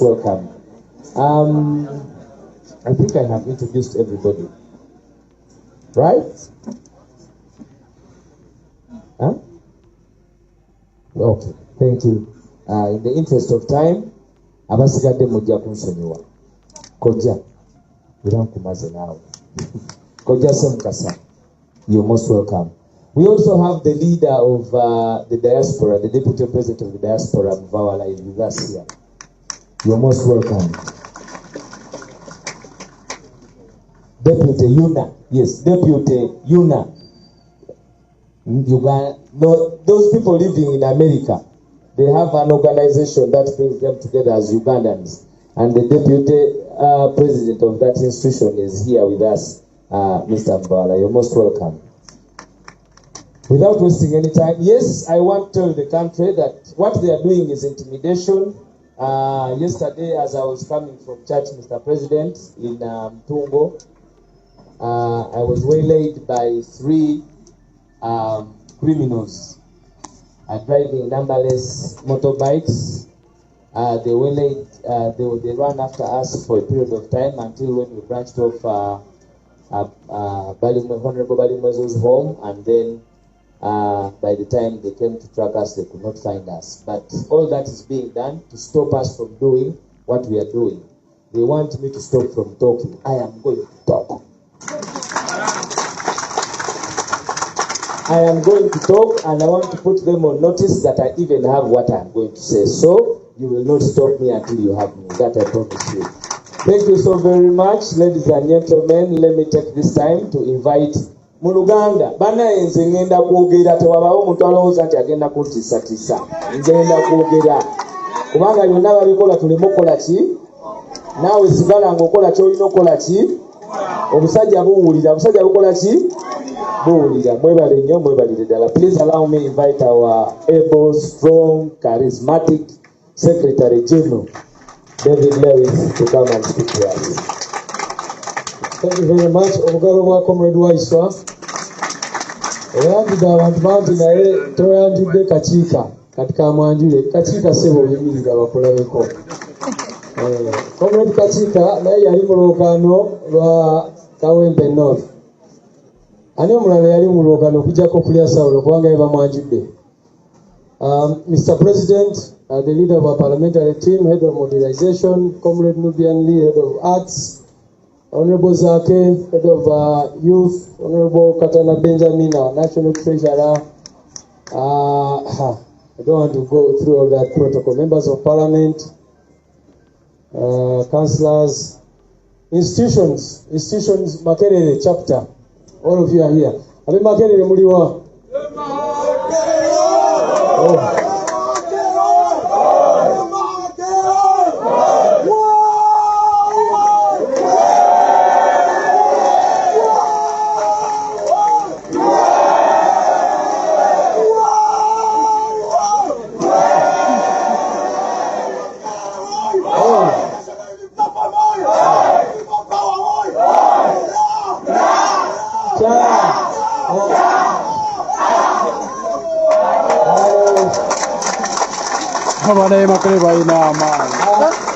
Welcome. I think I have introduced everybody. Right? Huh? Okay, thank you. In the interest of time, abasigadde mujja kunsonyiwa. Koja, birankumaze nawe. Koja Semkasa, you're most welcome. We also have the leader of the diaspora, the deputy president of the diaspora, Mvawala, is with us here. You're most welcome. Deputy Yuna, yes, Deputy Yuna. Uganda, no, those people living in America, they have an organization that brings them together as Ugandans. And the deputy president of that institution is here with us, Mr. Mbala. You're most welcome. Without wasting any time, yes, I want to tell the country that what they are doing is intimidation. Yesterday, as I was coming from church, Mr. President, in Tungo, I was waylaid by 3 criminals driving numberless motorbikes. They waylaid, they ran after us for a period of time until when we branched off Honorable Balimozo's home, and then by the time they came to track us, they could not find us. But all that is being done to stop us from doing what we are doing. They want me to stop from talking. I am going to talk. I am going to talk, and I want to put them on notice that I even have what I am going to say. So you will not stop me until you have me. That I promise you. Thank you so very much, ladies and gentlemen. Let me take this time to invite mu Uganda bana enze ngenda kwogera tewabawo omuntu alowooza nti agenda kutiisatiisa. Ngenda kwogera kubanga byonna babikola tuleme okukola ki? Naawe sigala ng'okola ky'olina okukola ki? Obusajja buwulira. Obusajja bukola ki? Buwulira. Mwebale nnyo, mwebalire ddala. Please allow me invite our able, strong, charismatic Secretary General David Lewis to come and speak to us. Thank you very much. Omugalo bwa Comrade Waisswa. Oyambidde abantu bangi naye toyanjudde kakiika kati kamwanjule. Kakiika sebo oyimirira bakulabeko. Comrade Kakiika naye yali mu lwokaano lwa Kawempe North. Ani omulala yali mu lwokaano okuggyako okulya Sawulo kubanga ye bamwanjudde. Mr. President, the leader of our parliamentary team, head of mobilization, Comrade Nubian Lee, head of arts, Honorable Zake, head of youth, Honorable Katana Benjamin, our national treasurer. I don't want to go through all that protocol. Members of parliament, councillors, institutions, Makerere chapter. All of you are here. Abe Makerere muliwa? Oh. Makerere bayina amaanyi.